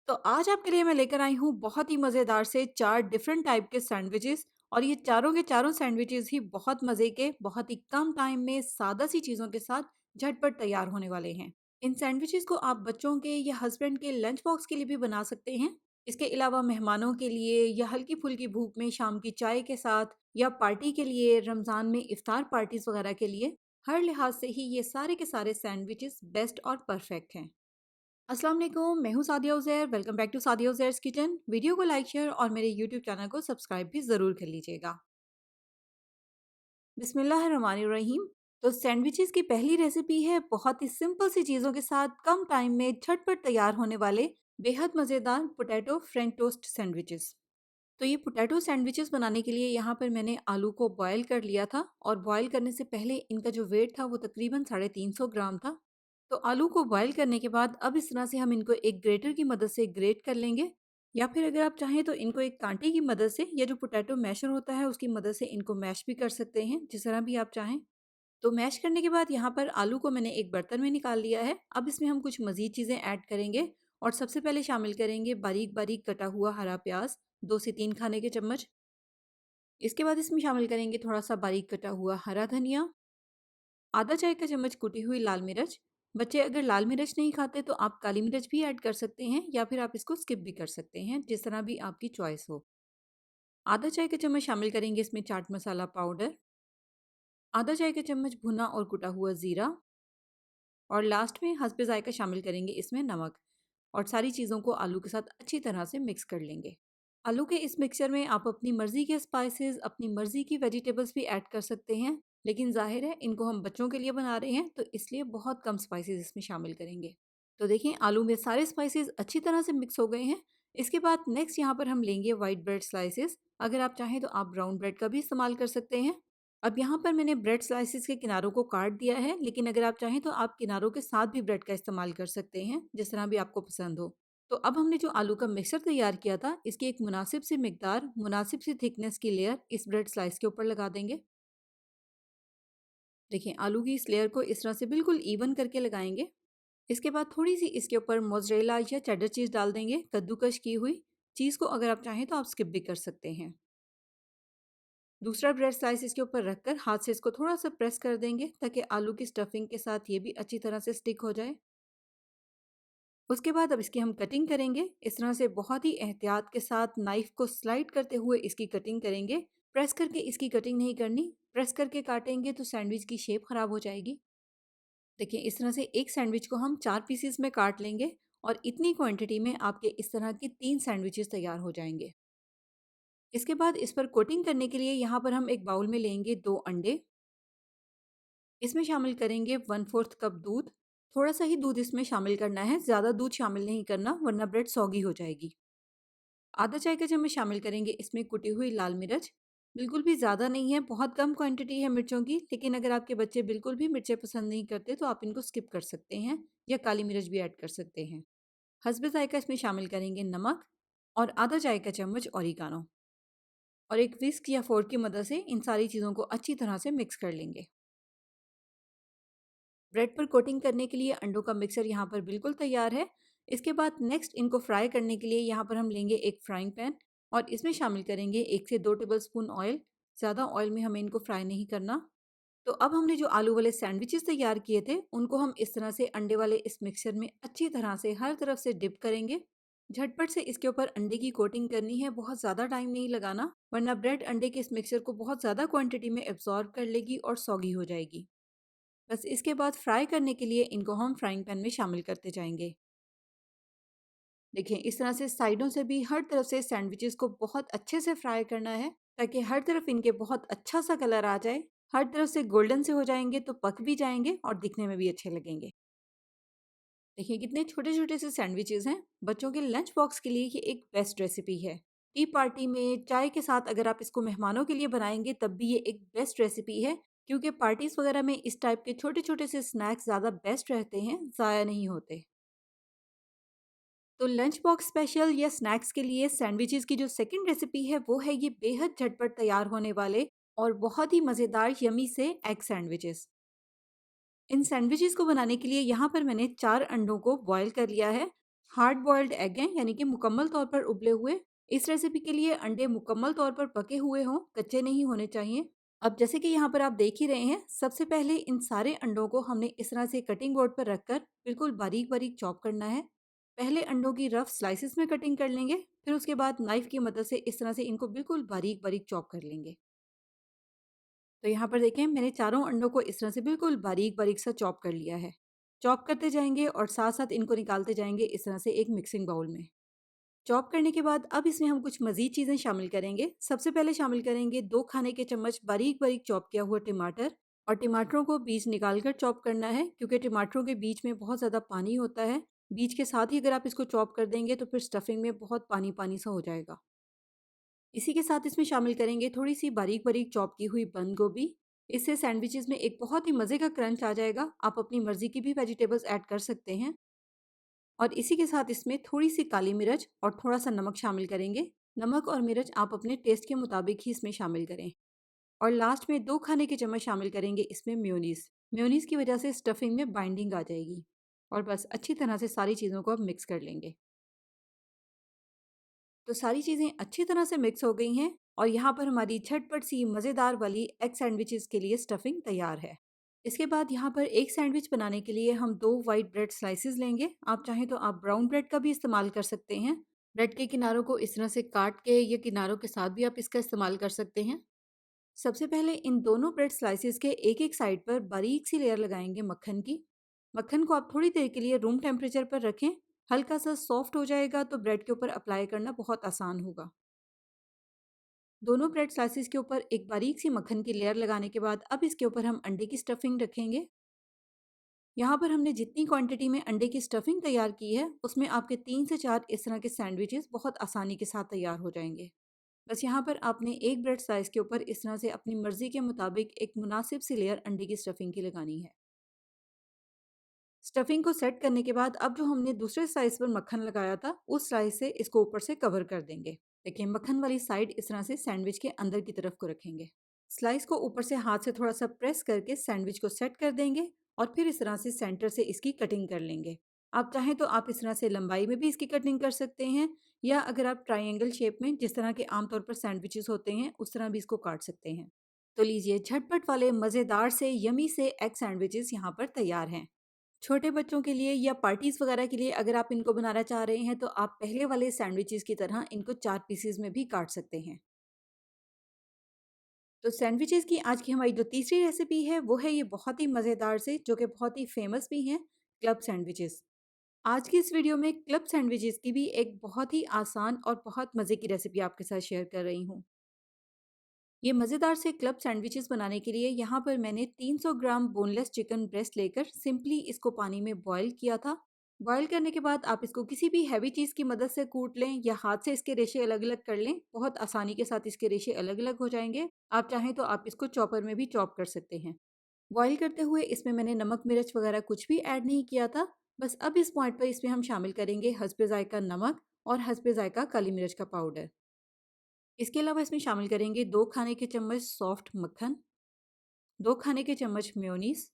तो आज आपके लिए मैं लेकर आई हूँ बहुत ही मज़ेदार से 4 डिफरेंट टाइप के सैंडविचेस और ये चारों के चारों सैंडविचेस ही बहुत मज़े के, बहुत ही कम टाइम में सादा सी चीज़ों के साथ झटपट तैयार होने वाले हैं। इन सैंडविचेस को आप बच्चों के या हस्बैंड के लंच बॉक्स के लिए भी बना सकते हैं। इसके अलावा मेहमानों के लिए या हल्की-फुल्की भूख में शाम की चाय के साथ या पार्टी के लिए, रमज़ान में इफ्तार पार्टीज़ वगैरह के लिए, हर लिहाज से ही ये सारे के सारे सैंडविचेस बेस्ट और परफेक्ट हैं। अस्सलाम वालेकुम, मैं हूँ Sadia Uzair. Welcome back to Sadia Uzair's kitchen. Video को लाइक, शेयर और मेरे यूट्यूब चैनल को सब्सक्राइब भी ज़रूर कर लीजिएगा। बिस्मिल्लाहिर्रहमानिर्रहीम। तो सैंडविचेस की पहली रेसिपी है बहुत ही सिंपल सी चीज़ों के साथ कम टाइम में झटपट तैयार होने वाले बेहद मज़ेदार पोटैटो फ्रेंच टोस्ट सैंडविचेस। तो ये पोटैटो सैंडविचेस बनाने के लिए यहाँ पर मैंने आलू को बॉयल कर लिया था और बॉयल करने से पहले इनका जो वेट था वो तकरीबन 350 ग्राम था। तो आलू को बॉयल करने के बाद अब इस तरह से हम इनको एक ग्रेटर की मदद से ग्रेट कर लेंगे, या फिर अगर आप चाहें तो इनको एक कांटे की मदद से या जो पोटैटो मैशर होता है उसकी मदद से इनको मैश भी कर सकते हैं, जिस तरह भी आप चाहें। तो मैश करने के बाद यहाँ पर आलू को मैंने एक बर्तन में निकाल लिया है। अब इसमें हम कुछ मज़ीद चीज़ें ऐड करेंगे और सबसे पहले शामिल करेंगे बारीक-बारीक कटा हुआ हरा प्याज़, 2 से 3 खाने के चम्मच। इसके बाद इसमें शामिल करेंगे थोड़ा-सा बारीक कटा हुआ हरा धनिया, आधा चाय का चम्मच कुटी हुई लाल मिर्च। बच्चे अगर लाल मिर्च नहीं खाते तो आप काली मिर्च भी ऐड कर सकते हैं या फिर आप इसको स्किप भी कर सकते हैं, जिस तरह भी आपकी चॉइस हो। आधा चाय का चम्मच शामिल करेंगे इसमें चाट मसाला पाउडर, आधा चाय का चम्मच भुना और कुटा हुआ ज़ीरा और लास्ट में हस्बे ज़ायक़ा शामिल करेंगे इसमें नमक। और सारी चीज़ों को आलू के साथ अच्छी तरह से मिक्स कर लेंगे। आलू के इस मिक्सचर में आप अपनी मर्ज़ी के स्पाइसेस, अपनी मर्ज़ी की वेजिटेबल्स भी ऐड कर सकते हैं, लेकिन ज़ाहिर है इनको हम बच्चों के लिए बना रहे हैं तो इसलिए बहुत कम स्पाइसेस इसमें शामिल करेंगे। तो देखिए आलू में सारे स्पाइसेस अच्छी तरह से मिक्स हो गए हैं। इसके बाद नेक्स्ट यहाँ पर हम लेंगे व्हाइट ब्रेड स्लाइसेस। अगर आप चाहें तो आप ब्राउन ब्रेड का भी इस्तेमाल कर सकते हैं। अब यहाँ पर मैंने ब्रेड स्लाइसेस के किनारों को काट दिया है, लेकिन अगर आप चाहें तो आप किनारों के साथ भी ब्रेड का इस्तेमाल कर सकते हैं, जिस तरह भी आपको पसंद हो। तो अब हमने जो आलू का मिक्सचर तैयार किया था, इसकी एक मुनासिब सी मिकदार, मुनासिब सी थिकनेस की लेयर इस ब्रेड स्लाइस के ऊपर लगा देंगे। देखिए आलू की इस लेयर को इस तरह से बिल्कुल इवन करके लगाएंगे। इसके बाद थोड़ी सी इसके ऊपर मोज़रेला या चेडर चीज़ डाल देंगे, कद्दूकश की हुई। चीज़ को अगर आप चाहें तो आप स्किप भी कर सकते हैं। दूसरा ब्रेड स्लाइस इसके ऊपर रखकर हाथ से इसको थोड़ा सा प्रेस कर देंगे ताकि आलू की स्टफिंग के साथ ये भी अच्छी तरह से स्टिक हो जाए। उसके बाद अब इसकी हम कटिंग करेंगे। इस तरह से बहुत ही एहतियात के साथ नाइफ को स्लाइड करते हुए इसकी कटिंग करेंगे। प्रेस करके इसकी कटिंग नहीं करनी। प्रेस करके काटेंगे तो सैंडविच की शेप खराब हो जाएगी। देखिए इस तरह से एक सैंडविच को हम 4 पीसेस में काट लेंगे और इतनी क्वांटिटी में आपके इस तरह के 3 सैंडविचेस तैयार हो जाएंगे। इसके बाद इस पर कोटिंग करने के लिए यहाँ पर हम एक बाउल में लेंगे 2 अंडे। इसमें शामिल करेंगे 1/4 कप दूध। थोड़ा-सा ही दूध इसमें शामिल करना है, ज़्यादा दूध शामिल नहीं करना वरना ब्रेड सॉगी हो जाएगी। आधा चाय का चम्मच शामिल करेंगे इसमें कुटी हुई लाल मिर्च। बिल्कुल भी ज़्यादा नहीं है, बहुत कम क्वांटिटी है मिर्चों की, लेकिन अगर आपके बच्चे बिल्कुल भी मिर्चें पसंद नहीं करते तो आप इनको स्किप कर सकते हैं या काली मिर्च भी ऐड कर सकते हैं। हस्बे ज़ायक़ा इसमें शामिल करेंगे नमक और आधा चाय का चम्मच ऑरिगानो और एक विस्क या फ़ोर्क की मदद से इन सारी चीज़ों को अच्छी तरह से मिक्स कर लेंगे। ब्रेड पर कोटिंग करने के लिए अंडों का मिक्सर यहाँ पर बिल्कुल तैयार है। इसके बाद नेक्स्ट इनको फ्राई करने के लिए यहाँ पर हम लेंगे एक फ्राइंग पैन और इसमें शामिल करेंगे 1 से 2 टेबलस्पून ऑयल। ज़्यादा ऑयल में हमें इनको फ्राई नहीं करना। तो अब हमने जो आलू वाले सैंडविचेस तैयार किए थे उनको हम इस तरह से अंडे वाले इस मिक्सचर में अच्छी तरह से हर तरफ से डिप करेंगे। झटपट से इसके ऊपर अंडे की कोटिंग करनी है, बहुत ज़्यादा टाइम नहीं लगाना वरना ब्रेड अंडे के इस मिक्सचर को बहुत ज़्यादा क्वांटिटी में एब्जॉर्ब कर लेगी और सॉगी हो जाएगी। बस इसके बाद फ्राई करने के लिए इनको हम फ्राइंग पैन में शामिल करते जाएंगे। देखिए इस तरह से साइडों से भी हर तरफ से सैंडविचेस को बहुत अच्छे से फ्राई करना है ताकि हर तरफ इनके बहुत अच्छा सा कलर आ जाए। हर तरफ से गोल्डन से हो जाएंगे तो पक भी जाएंगे और दिखने में भी अच्छे लगेंगे। देखिए कितने छोटे छोटे से सैंडविचेस हैं, बच्चों के लंच बॉक्स के लिए ये एक बेस्ट रेसिपी है। टी पार्टी में चाय के साथ अगर आप इसको मेहमानों के लिए बनाएंगे तब भी ये एक बेस्ट रेसिपी है, क्योंकि पार्टीज वगैरह में इस टाइप के छोटे छोटे से स्नैक्स ज़्यादा बेस्ट रहते हैं, ज़ाया नहीं होते। तो लंच बॉक्स स्पेशल या स्नैक्स के लिए सैंडविचेस की जो सेकंड रेसिपी है वो है ये बेहद झटपट तैयार होने वाले और बहुत ही मज़ेदार यमी से एग सैंडविचेस। इन सैंडविचेस को बनाने के लिए यहाँ पर मैंने 4 अंडों को बॉयल कर लिया है। हार्ड बॉइल्ड एग हैं, यानी कि मुकम्मल तौर पर उबले हुए। इस रेसिपी के लिए अंडे मुकम्मल तौर पर पके हुए हों, कच्चे नहीं होने चाहिए। अब जैसे कि यहाँ पर आप देख ही रहे हैं, सबसे पहले इन सारे अंडों को हमने इस तरह से कटिंग बोर्ड पर रखकर बिल्कुल बारीक-बारीक चॉप करना है। पहले अंडों की रफ स्लाइसेस में कटिंग कर लेंगे, फिर उसके बाद नाइफ की मदद से इस तरह से इनको बिल्कुल बारीक-बारीक चॉप कर लेंगे। तो यहाँ पर देखें, मैंने चारों अंडों को इस तरह से बिल्कुल बारीक-बारीक सा चॉप कर लिया है। चॉप करते जाएँगे और साथ-साथ इनको निकालते जाएँगे इस तरह से एक मिक्सिंग बाउल में। चॉप करने के बाद अब इसमें हम कुछ मज़ीद चीज़ें शामिल करेंगे। सबसे पहले शामिल करेंगे 2 खाने के चम्मच बारीक-बारीक चॉप किया हुआ टमाटर, और टमाटरों को बीज निकाल कर चॉप करना है, क्योंकि टमाटरों के बीच में बहुत ज़्यादा पानी होता है। बीज के साथ ही अगर आप इसको चॉप कर देंगे तो फिर स्टफिंग में बहुत पानी-पानी सा हो जाएगा। इसी के साथ इसमें शामिल करेंगे थोड़ी-सी बारीक-बारीक चॉप की हुई बंद गोभी। इससे सैंडविचेज़ में एक बहुत ही मज़े का क्रंच आ जाएगा। आप अपनी मर्ज़ी की भी वेजिटेबल्स ऐड कर सकते हैं। और इसी के साथ इसमें थोड़ी-सी काली मिर्च और थोड़ा-सा नमक शामिल करेंगे। नमक और मिर्च आप अपने टेस्ट के मुताबिक ही इसमें शामिल करें। और लास्ट में 2 खाने के चम्मच शामिल करेंगे इसमें मेयोनीज़। मेयोनीज़ की वजह से स्टफिंग में बाइंडिंग आ जाएगी। और बस अच्छी तरह से सारी चीज़ों को अब मिक्स कर लेंगे। तो सारी चीज़ें अच्छी तरह से मिक्स हो गई हैं और यहाँ पर हमारी झटपट सी मज़ेदार वाली एग सैंडविचेज़ के लिए स्टफिंग तैयार है। इसके बाद यहाँ पर एक सैंडविच बनाने के लिए हम 2 व्हाइट ब्रेड स्लाइसेस लेंगे। आप चाहें तो आप ब्राउन ब्रेड का भी इस्तेमाल कर सकते हैं। ब्रेड के किनारों को इस तरह से काट के या किनारों के साथ भी आप इसका इस्तेमाल कर सकते हैं। सबसे पहले इन दोनों ब्रेड स्लाइसेस के एक-एक साइड पर बारीक सी लेयर लगाएंगे मक्खन की। मक्खन को आप थोड़ी देर के लिए रूम टेम्परेचर पर रखें। हल्का सा सॉफ्ट हो जाएगा तो ब्रेड के ऊपर अप्लाई करना बहुत आसान होगा। दोनों ब्रेड स्लाइसेस के ऊपर एक बारीक सी मक्खन की लेयर लगाने के बाद अब इसके ऊपर हम अंडे की स्टफिंग रखेंगे। यहाँ पर हमने जितनी क्वांटिटी में अंडे की स्टफिंग तैयार की है, उसमें आपके 3 से 4 इस तरह के सैंडविचेस बहुत आसानी के साथ तैयार हो जाएंगे। बस यहाँ पर आपने एक ब्रेड स्लाइस के ऊपर इस तरह से अपनी मर्जी के मुताबिक एक मुनासिब सी लेयर अंडे की स्टफिंग की लगानी है। स्टफिंग को सेट करने के बाद अब जो हमने दूसरे स्लाइस पर मक्खन लगाया था, उस स्लाइस से इसको ऊपर से कवर कर देंगे। देखिए, मक्खन वाली साइड इस तरह से सैंडविच के अंदर की तरफ को रखेंगे। स्लाइस को ऊपर से हाथ से थोड़ा सा प्रेस करके सैंडविच को सेट कर देंगे और फिर इस तरह से सेंटर से इसकी कटिंग कर लेंगे। आप चाहें तो आप इस तरह से लंबाई में भी इसकी कटिंग कर सकते हैं, या अगर आप ट्रायंगल शेप में जिस तरह के आमतौर पर सैंडविचेस होते हैं उस तरह भी इसको काट सकते हैं। तो लीजिए, झटपट वाले मज़ेदार से यमी से एग सैंडविचेस यहाँ पर तैयार हैं। छोटे बच्चों के लिए या पार्टीज़ वगैरह के लिए अगर आप इनको बनाना चाह रहे हैं तो आप पहले वाले सैंडविचेस की तरह इनको 4 पीसेज़ में भी काट सकते हैं। तो सैंडविचेस की आज की हमारी जो तीसरी रेसिपी है वो है ये बहुत ही मज़ेदार से, जो कि बहुत ही फ़ेमस भी हैं, क्लब सैंडविचेस। आज की इस वीडियो में क्लब सैंडविचेस की भी एक बहुत ही आसान और बहुत मज़े की रेसिपी आपके साथ शेयर कर रही हूँ। ये मज़ेदार से क्लब सैंडविचेस बनाने के लिए यहाँ पर मैंने 300 ग्राम बोनलेस चिकन ब्रेस्ट लेकर सिंपली इसको पानी में बॉईल किया था। बॉईल करने के बाद आप इसको किसी भी हैवी चीज़ की मदद से कूट लें या हाथ से इसके रेशे अलग-अलग कर लें। बहुत आसानी के साथ इसके रेशे अलग-अलग हो जाएँगे। आप चाहें तो आप इसको चॉपर में भी चॉप कर सकते हैं। बॉईल करते हुए इसमें मैंने नमक, मिर्च वगैरह कुछ भी ऐड नहीं किया था। बस अब इस पॉइंट पर इसमें हम शामिल करेंगे हस्बे ज़ायक़ा नमक और हस्बे ज़ायक़ा काली मिर्च का पाउडर। इसके अलावा इसमें शामिल करेंगे 2 खाने के चम्मच सॉफ्ट मक्खन, 2 खाने के चम्मच मेयोनीज़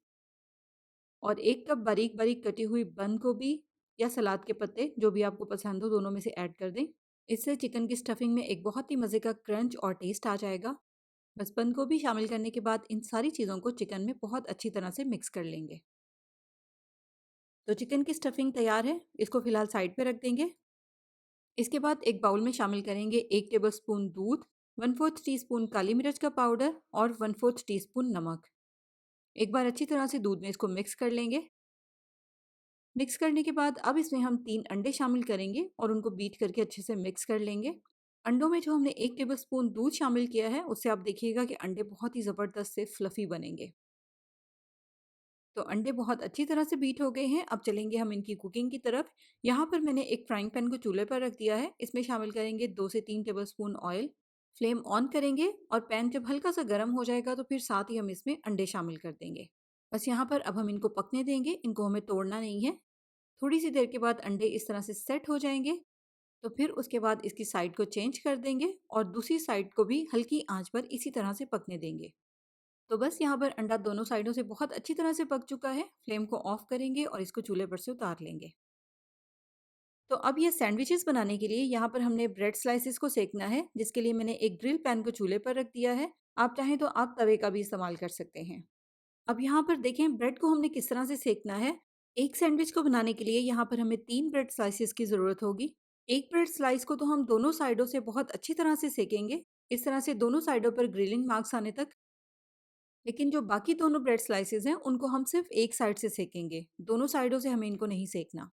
और 1 कप बारीक-बारीक कटी हुई बंद गोभी या सलाद के पत्ते, जो भी आपको पसंद हो, दोनों में से ऐड कर दें। इससे चिकन की स्टफिंग में एक बहुत ही मज़े का क्रंच और टेस्ट आ जाएगा। बस बंद गोभी शामिल करने के बाद इन सारी चीज़ों को चिकन में बहुत अच्छी तरह से मिक्स कर लेंगे। तो चिकन की स्टफिंग तैयार है, इसको फ़िलहाल साइड पे रख देंगे। इसके बाद एक बाउल में शामिल करेंगे 1 टेबलस्पून दूध, 1/4 टीस्पून काली मिर्च का पाउडर और 1/4 टीस्पून नमक। एक बार अच्छी तरह से दूध में इसको मिक्स कर लेंगे। मिक्स करने के बाद अब इसमें हम 3 अंडे शामिल करेंगे और उनको बीट करके अच्छे से मिक्स कर लेंगे। अंडों में जो हमने 1 टेबलस्पून दूध शामिल किया है, उससे आप देखिएगा कि अंडे बहुत ही ज़बरदस्त से फ्लफ़ी बनेंगे। तो अंडे बहुत अच्छी तरह से बीट हो गए हैं। अब चलेंगे हम इनकी कुकिंग की तरफ। यहाँ पर मैंने एक फ्राइंग पैन को चूल्हे पर रख दिया है। इसमें शामिल करेंगे 2 से 3 टेबलस्पून ऑयल। फ्लेम ऑन करेंगे और पैन जब हल्का सा गर्म हो जाएगा तो फिर साथ ही हम इसमें अंडे शामिल कर देंगे। बस यहाँ पर अब हम इनको पकने देंगे, इनको हमें तोड़ना नहीं है। थोड़ी सी देर के बाद अंडे इस तरह से सेट हो जाएंगे, तो फिर उसके बाद इसकी साइड को चेंज कर देंगे और दूसरी साइड को भी हल्की आंच पर इसी तरह से पकने देंगे। तो बस यहाँ पर अंडा दोनों साइडों से बहुत अच्छी तरह से पक चुका है। फ्लेम को ऑफ करेंगे और इसको चूल्हे पर से उतार लेंगे। तो अब ये सैंडविचेस बनाने के लिए यहाँ पर हमने ब्रेड स्लाइसेस को सेकना है, जिसके लिए मैंने एक ग्रिल पैन को चूल्हे पर रख दिया है। आप चाहें तो आप तवे का भी इस्तेमाल कर सकते हैं। अब यहाँ पर देखें ब्रेड को हमने किस तरह से सेकना है। एक सैंडविच को बनाने के लिए यहाँ पर हमें 3 ब्रेड स्लाइसेस की ज़रूरत होगी। एक ब्रेड स्लाइस को तो हम दोनों साइडों से बहुत अच्छी तरह से सेकेंगे, इस तरह से दोनों साइडों पर ग्रिलिंग मार्क्स आने तक। लेकिन जो बाकी दोनों ब्रेड स्लाइसेस हैं, उनको हम सिर्फ एक साइड से सेकेंगे, दोनों साइडों से हमें इनको नहीं सेकना।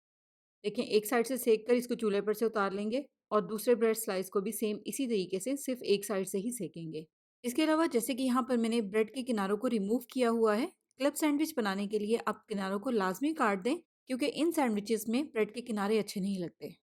देखिए एक साइड से सेक कर इसको चूल्हे पर से उतार लेंगे और दूसरे ब्रेड स्लाइस को भी सेम इसी तरीके से सिर्फ एक साइड से ही सेकेंगे। इसके अलावा जैसे कि यहाँ पर मैंने ब्रेड के किनारों को रिमूव किया हुआ है, क्लब सैंडविच बनाने के लिए आप किनारों को लाजमी काट दें, क्योंकि इन सैंडविचेस में ब्रेड के किनारे अच्छे नहीं लगते।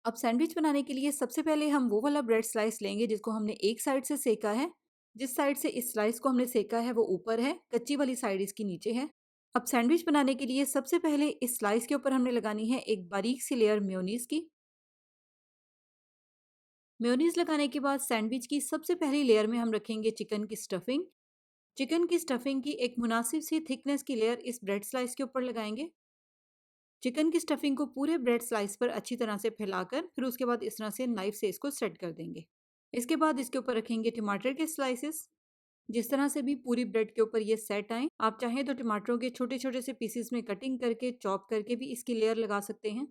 अब सैंडविच बनाने के लिए सबसे पहले हम वो वाला ब्रेड स्लाइस लेंगे जिसको हमने एक साइड से सेका है। जिस साइड से इस स्लाइस को हमने सेका है वो ऊपर है, कच्ची वाली साइड इसकी नीचे है। अब सैंडविच बनाने के लिए सबसे पहले इस स्लाइस के ऊपर हमने लगानी है एक बारीक सी लेयर मेयोनीज की। मेयोनीज लगाने के बाद सैंडविच की सबसे पहली लेयर में हम रखेंगे चिकन की स्टफिंग। चिकन की स्टफिंग की एक मुनासिब सी थिकनेस की लेयर इस ब्रेड स्लाइस के ऊपर लगाएंगे। चिकन की स्टफिंग को पूरे ब्रेड स्लाइस पर अच्छी तरह से फैलाकर फिर उसके बाद इस तरह से नाइफ से इसको सेट कर देंगे। इसके बाद इसके ऊपर रखेंगे टमाटर के स्लाइसेस। जिस तरह से भी पूरी ब्रेड के ऊपर ये सेट आए, आप चाहें तो टमाटरों के छोटे छोटे से पीसेस में कटिंग करके चॉप करके भी इसकी लेयर लगा सकते हैं।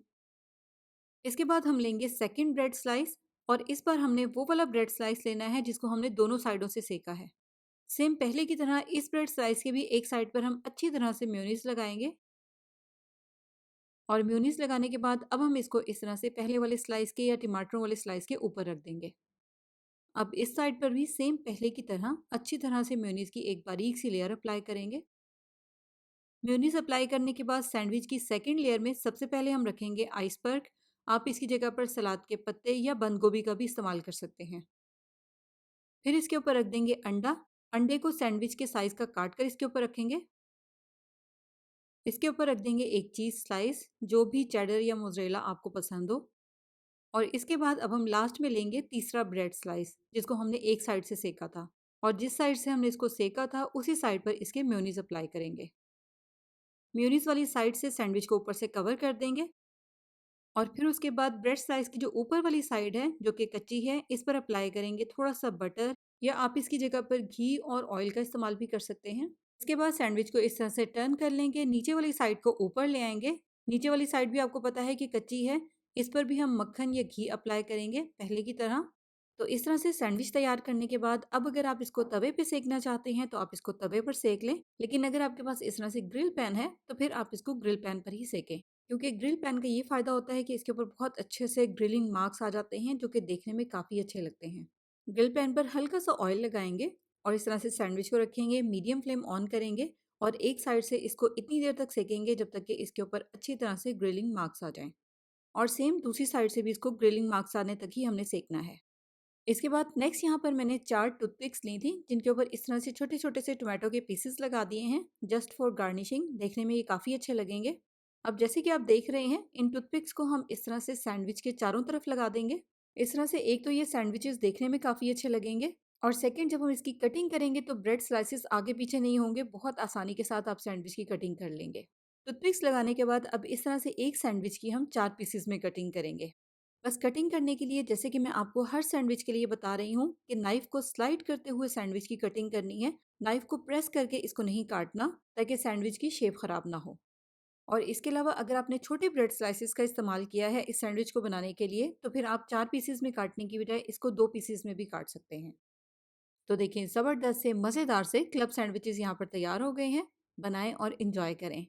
इसके बाद हम लेंगे सेकंड ब्रेड स्लाइस और इस बार हमने वो वाला ब्रेड स्लाइस लेना है जिसको हमने दोनों साइडों से सेका है। सेम पहले की तरह इस ब्रेड स्लाइस के भी एक साइड पर हम अच्छी तरह से मेयोनीज लगाएंगे और मेयोनीज लगाने के बाद अब हम इसको इस तरह से पहले वाले स्लाइस के या टमाटरों वाले स्लाइस के ऊपर रख देंगे। अब इस साइड पर भी सेम पहले की तरह अच्छी तरह से मेयोनीज की एक बारीक सी लेयर अप्लाई करेंगे। मेयोनीज अप्लाई करने के बाद सैंडविच की सेकंड लेयर में सबसे पहले हम रखेंगे आइसबर्ग। आप इसकी जगह पर सलाद के पत्ते या बंद गोभी का भी इस्तेमाल कर सकते हैं। फिर इसके ऊपर रख देंगे अंडा। अंडे को सैंडविच के साइज का काट कर इसके ऊपर रखेंगे। इसके ऊपर रख देंगे एक चीज़ स्लाइस, जो भी चेडर या मोज़रेला आपको पसंद हो। और इसके बाद अब हम लास्ट में लेंगे तीसरा ब्रेड स्लाइस जिसको हमने एक साइड से सेका था, और जिस साइड से हमने इसको सेका था उसी साइड पर इसके मेयोनीज अप्लाई करेंगे। मेयोनीज वाली साइड से सैंडविच को ऊपर से कवर कर देंगे और फिर उसके बाद ब्रेड स्लाइस की जो ऊपर वाली साइड है जो कि कच्ची है, इस पर अप्लाई करेंगे थोड़ा सा बटर, या आप इसकी जगह पर घी और ऑयल का इस्तेमाल भी कर सकते हैं। इसके बाद सैंडविच को इस तरह से टर्न कर लेंगे, नीचे वाली साइड को ऊपर ले आएंगे। नीचे वाली साइड भी आपको पता है कि कच्ची है, इस पर भी हम मक्खन या घी अप्लाई करेंगे पहले की तरह। तो इस तरह से सैंडविच तैयार करने के बाद अब अगर आप इसको तवे पे सेकना चाहते हैं तो आप इसको तवे पर सेक लें, लेकिन अगर आपके पास इस तरह से ग्रिल पैन है तो फिर आप इसको ग्रिल पैन पर ही सेकें, क्योंकि ग्रिल पैन का ये फ़ायदा होता है कि इसके ऊपर बहुत अच्छे से ग्रिलिंग मार्क्स आ जाते हैं जो कि देखने में काफ़ी अच्छे लगते हैं। ग्रिल पैन पर हल्का सा ऑयल लगाएंगे और इस तरह से सैंडविच को रखेंगे, मीडियम फ्लेम ऑन करेंगे और एक साइड से इसको इतनी देर तक सेकेंगे जब तक कि इसके ऊपर अच्छी तरह से ग्रिलिंग मार्क्स आ जाएं, और सेम दूसरी साइड से भी इसको ग्रिलिंग मार्क्स आने तक ही हमने सेकना है। इसके बाद नेक्स्ट यहाँ पर मैंने 4 टूथपिक्स ली थी जिनके ऊपर इस तरह से छोटे-छोटे से टोमेटो के पीसेस लगा दिए हैं जस्ट फॉर गार्निशिंग। देखने में ये काफ़ी अच्छे लगेंगे। अब जैसे कि आप देख रहे हैं इन टूथपिक्स को हम इस तरह से सैंडविच के चारों तरफ लगा देंगे। इस तरह से एक तो ये सैंडविचेस देखने में काफ़ी अच्छे लगेंगे, और सेकंड जब हम इसकी कटिंग करेंगे तो ब्रेड स्लाइसेस आगे पीछे नहीं होंगे, बहुत आसानी के साथ आप सैंडविच की कटिंग कर लेंगे। टूथपिक्स लगाने के बाद अब इस तरह से एक सैंडविच की हम 4 पीसेस में कटिंग करेंगे। बस कटिंग करने के लिए जैसे कि मैं आपको हर सैंडविच के लिए बता रही हूँ कि नाइफ को स्लाइड करते हुए सैंडविच की कटिंग करनी है। नाइफ को प्रेस करके इसको नहीं काटना, ताकि सैंडविच की शेप खराब ना हो। और इसके अलावा अगर आपने छोटे ब्रेड स्लाइसेस का इस्तेमाल किया है इस सैंडविच को बनाने के लिए तो फिर आप 4 पीसेस में काटने की बजाय इसको 2 पीसेस में भी काट सकते हैं। तो देखिए ज़बरदस्त से मज़ेदार से क्लब सैंडविचेस यहाँ पर तैयार हो गए हैं। बनाएं और इंजॉय करें।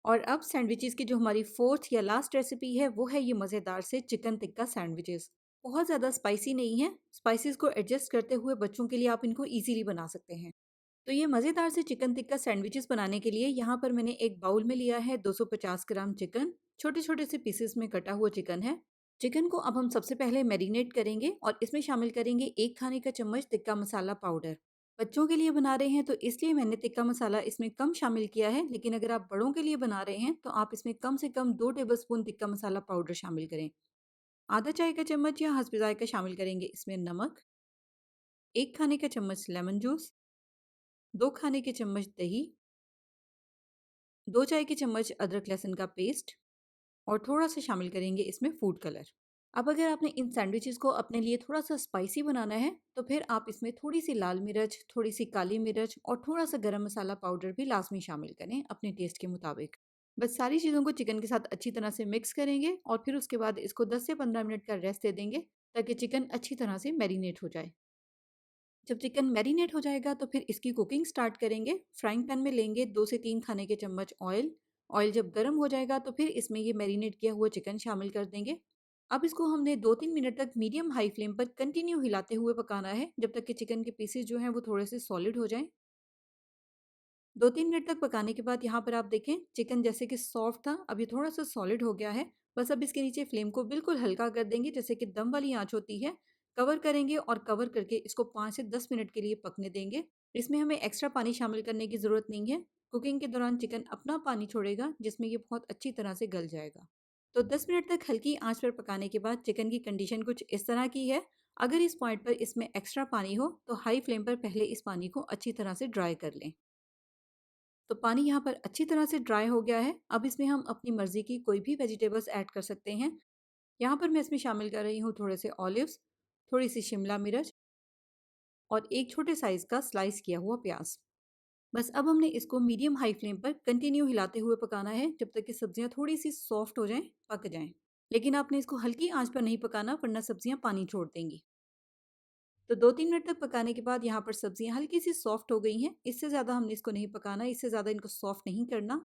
और अब सैंडविचेस की जो हमारी फोर्थ या लास्ट रेसिपी है वो है ये मज़ेदार से चिकन टिक्का सैंडविचेस। बहुत ज़्यादा स्पाइसी नहीं है, स्पाइसेस को एडजस्ट करते हुए बच्चों के लिए आप इनको इजीली बना सकते हैं। तो ये मज़ेदार से चिकन टिक्का सैंडविचेस बनाने के लिए यहाँ पर मैंने एक बाउल में लिया है 250 ग्राम चिकन। छोटे छोटे से पीसेस में कटा हुआ चिकन है। चिकन को अब हम सबसे पहले मैरिनेट करेंगे और इसमें शामिल करेंगे 1 खाने का चम्मच टिक्का मसाला पाउडर। बच्चों के लिए बना रहे हैं तो इसलिए मैंने टिक्का मसाला इसमें कम शामिल किया है, लेकिन अगर आप बड़ों के लिए बना रहे हैं तो आप इसमें कम से कम 2 टेबलस्पून टिक्का मसाला पाउडर शामिल करें। आधा चाय का चम्मच या हस्बे जायका शामिल करेंगे इसमें नमक, 1 खाने का चम्मच लेमन जूस, 2 खाने के चम्मच दही, 2 चाय के चम्मच अदरक लहसुन का पेस्ट और थोड़ा-सा शामिल करेंगे इसमें फूड कलर। अब अगर आपने इन सैंडविचेज़ को अपने लिए थोड़ा-सा स्पाइसी बनाना है, तो फिर आप इसमें थोड़ी-सी लाल मिर्च, थोड़ी-सी काली मिर्च और थोड़ा-सा गरम मसाला पाउडर भी लाज़मी शामिल करें अपने टेस्ट के मुताबिक। बस सारी चीज़ों को चिकन के साथ अच्छी तरह से मिक्स करेंगे और फिर उसके बाद इसको 10 से 15 मिनट का रेस्ट दे देंगे ताकि चिकन अच्छी तरह से मैरिनेट हो जाए। जब चिकन मैरिनेट हो जाएगा तो फिर इसकी कुकिंग स्टार्ट करेंगे। फ्राइंग पैन में लेंगे 2 से 3 खाने के चम्मच ऑयल। ऑयल जब गर्म हो जाएगा तो फिर इसमें ये मैरिनेट किया हुआ चिकन शामिल कर देंगे। अब इसको हमने 2-3 मिनट तक मीडियम हाई फ्लेम पर कंटिन्यू हिलाते हुए पकाना है जब तक कि चिकन के पीसेस जो हैं वो थोड़े से सॉलिड हो जाएं। 2-3 मिनट तक पकाने के बाद यहाँ पर आप देखें चिकन जैसे कि सॉफ्ट था, अब ये थोड़ा-सा सॉलिड हो गया है। बस अब इसके नीचे फ्लेम को बिल्कुल हल्का कर देंगे जैसे कि दम वाली आँच होती है। कवर करेंगे और कवर करके इसको 5 से 10 मिनट के लिए पकने देंगे। इसमें हमें एक्स्ट्रा पानी शामिल करने की ज़रूरत नहीं है। कुकिंग के दौरान चिकन अपना पानी छोड़ेगा जिसमें ये बहुत अच्छी तरह से गल जाएगा। तो 10 मिनट तक हल्की आँच पर पकाने के बाद चिकन की कंडीशन कुछ इस तरह की है। अगर इस पॉइंट पर इसमें एक्स्ट्रा पानी हो तो हाई फ्लेम पर पहले इस पानी को अच्छी तरह से ड्राई कर लें। तो पानी यहाँ पर अच्छी तरह से ड्राई हो गया है। अब इसमें हम अपनी मर्ज़ी की कोई भी वेजिटेबल्स ऐड कर सकते हैं। यहाँ पर मैं इसमें शामिल कर रही हूँ थोड़े से ऑलिव्स, थोड़ी-सी शिमला मिर्च और एक छोटे साइज़ का स्लाइस किया हुआ प्याज़। बस अब हमने इसको मीडियम हाई फ्लेम पर कंटिन्यू हिलाते हुए पकाना है जब तक कि सब्जियाँ थोड़ी-सी सॉफ्ट हो जाएँ, पक जाएँ। लेकिन आपने इसको हल्की आँच पर नहीं पकाना वरना सब्जियाँ पानी छोड़ देंगी। तो 2-3 मिनट तक पकाने के बाद यहाँ पर सब्जियाँ हल्की-सी सॉफ्ट हो गई हैं। इससे ज़्यादा हमने इसको नहीं पकाना, इससे ज़्यादा इनको सॉफ्ट नहीं करना।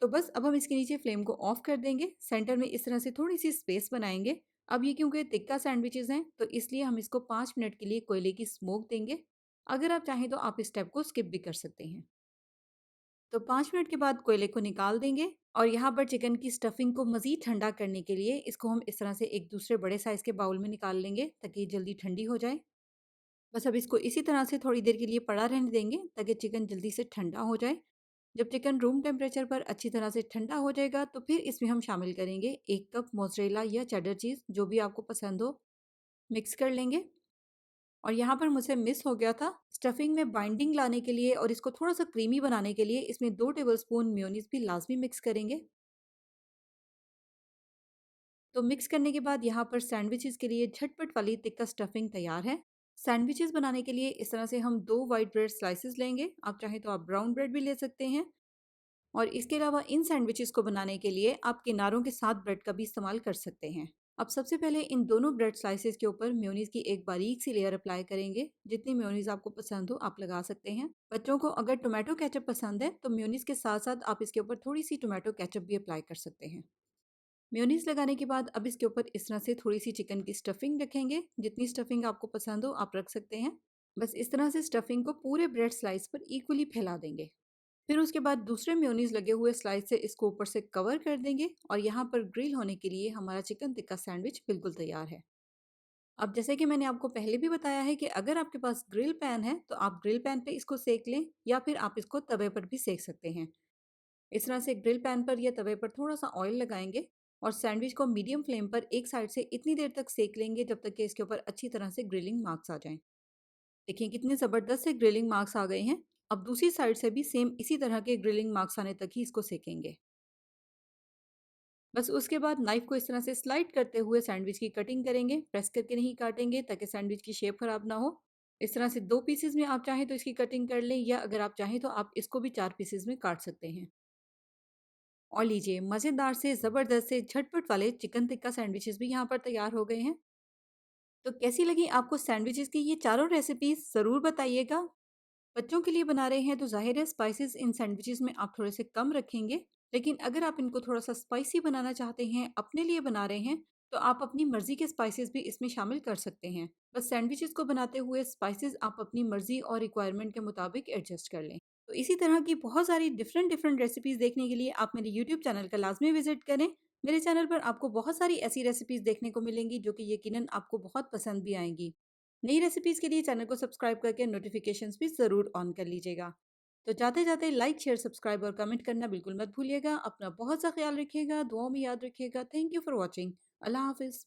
तो बस अब हम इसके नीचे फ्लेम को ऑफ कर देंगे। सेंटर में इस तरह से थोड़ी-सी स्पेस बनाएँगे। अब ये क्योंकि टिक्का सैंडविचेज़ हैं, तो इसलिए हम इसको 5 मिनट के लिए कोयले की स्मोक देंगे। अगर आप चाहें तो आप इस स्टेप को स्किप भी कर सकते हैं। तो 5 मिनट के बाद कोयले को निकाल देंगे और यहाँ पर चिकन की स्टफिंग को मज़ीद ठंडा करने के लिए इसको हम इस तरह से एक दूसरे बड़े साइज़ के बाउल में निकाल लेंगे ताकि ये जल्दी ठंडी हो जाए। बस अब इसको इसी तरह से थोड़ी देर के लिए पड़ा रहने देंगे ताकि चिकन जल्दी से ठंडा हो जाए। जब चिकन रूम टेम्परेचर पर अच्छी तरह से ठंडा हो जाएगा तो फिर इसमें हम शामिल करेंगे 1 कप मोज़रेला या चेडर चीज़ जो भी आपको पसंद हो, मिक्स कर लेंगे। और यहाँ पर मुझसे मिस हो गया था, स्टफिंग में बाइंडिंग लाने के लिए और इसको थोड़ा-सा क्रीमी बनाने के लिए इसमें 2 टेबलस्पून मेयोनीज़ भी लाज़मी मिक्स करेंगे। तो मिक्स करने के बाद यहाँ पर सैंडविचेज़ के लिए झटपट वाली तिक्का स्टफिंग तैयार है। सैंडविचेज़ बनाने के लिए इस तरह से हम 2 व्हाइट ब्रेड स्लाइसेस लेंगे। आप चाहें तो आप ब्राउन ब्रेड भी ले सकते हैं। और इसके अलावा इन सैंडविचेज़ को बनाने के लिए आप किनारों के साथ ब्रेड का भी इस्तेमाल कर सकते हैं। अब सबसे पहले इन दोनों ब्रेड स्लाइसेस के ऊपर मेयोनीज़ की एक बारीक सी लेयर अप्लाई करेंगे। जितनी मेयोनीज़ आपको पसंद हो आप लगा सकते हैं। बच्चों को अगर टोमेटो केचप पसंद है तो मेयोनीज़ के साथ-साथ आप इसके ऊपर थोड़ी-सी टोमेटो केचप भी अप्लाई कर सकते हैं। मेयोनीज़ लगाने के बाद अब इसके ऊपर इस तरह से थोड़ी-सी चिकन की स्टफिंग रखेंगे। जितनी स्टफिंग आपको पसंद हो आप रख सकते हैं। बस इस तरह से स्टफिंग को पूरे ब्रेड स्लाइस पर इक्वली फैला देंगे। फिर उसके बाद दूसरे मेयोनीज़ लगे हुए स्लाइस से इसको ऊपर से कवर कर देंगे और यहाँ पर ग्रिल होने के लिए हमारा चिकन टिक्का सैंडविच बिल्कुल तैयार है। अब जैसे कि मैंने आपको पहले भी बताया है कि अगर आपके पास ग्रिल पैन है तो आप ग्रिल पैन पे इसको सेक लें या फिर आप इसको तवे पर भी सेक सकते हैं। इस तरह से ग्रिल पैन पर या तवे पर थोड़ा सा ऑयल लगाएंगे और सैंडविच को मीडियम फ्लेम पर एक साइड से इतनी देर तक सेक लेंगे जब तक कि इसके ऊपर अच्छी तरह से ग्रिलिंग मार्क्स आ जाएं। देखिए कितने ज़बरदस्त से ग्रिलिंग मार्क्स आ गए हैं। अब दूसरी साइड से भी सेम इसी तरह के ग्रिलिंग मार्क्स आने तक ही इसको सेकेंगे। बस उसके बाद नाइफ को इस तरह से स्लाइड करते हुए सैंडविच की कटिंग करेंगे, प्रेस करके नहीं काटेंगे ताकि सैंडविच की शेप खराब ना हो। इस तरह से 2 पीसेस में आप चाहें तो इसकी कटिंग कर लें या अगर आप चाहें तो आप इसको भी 4 पीसेस में काट सकते हैं। और लीजिए मज़ेदार से ज़बरदस्त से झटपट वाले चिकन टिक्का सैंडविचेस भी यहाँ पर तैयार हो गए हैं। तो कैसी लगी आपको सैंडविचेस की ये चारों रेसिपीज़ ज़रूर बताइएगा। बच्चों के लिए बना रहे हैं तो ज़ाहिर है स्पाइसेस इन सैंडविचेस में आप थोड़े से कम रखेंगे। लेकिन अगर आप इनको थोड़ा सा स्पाइसी बनाना चाहते हैं, अपने लिए बना रहे हैं, तो आप अपनी मर्ज़ी के स्पाइसेस भी इसमें शामिल कर सकते हैं। बस सैंडविचेस को बनाते हुए स्पाइसेस आप अपनी मर्ज़ी और रिक्वायरमेंट के मुताबिक एडजस्ट कर लें। तो इसी तरह की बहुत सारी डिफरेंट डिफरेंट रेसिपीज़ देखने के लिए आप मेरे यूट्यूब चैनल का लाज़मी विज़िट करें। मेरे चैनल पर आपको बहुत सारी ऐसी रेसिपीज़ देखने को मिलेंगी जो कि यकीनन आपको बहुत पसंद भी आएँगी। नई रेसिपीज़ के लिए चैनल को सब्सक्राइब करके नोटिफिकेशंस भी ज़रूर ऑन कर लीजिएगा। तो जाते-जाते लाइक, शेयर, सब्सक्राइब और कमेंट करना बिल्कुल मत भूलिएगा। अपना बहुत सा ख्याल रखिएगा, दुआओं में याद रखिएगा। Thank you for watching. अल्लाह हाफ़िज़।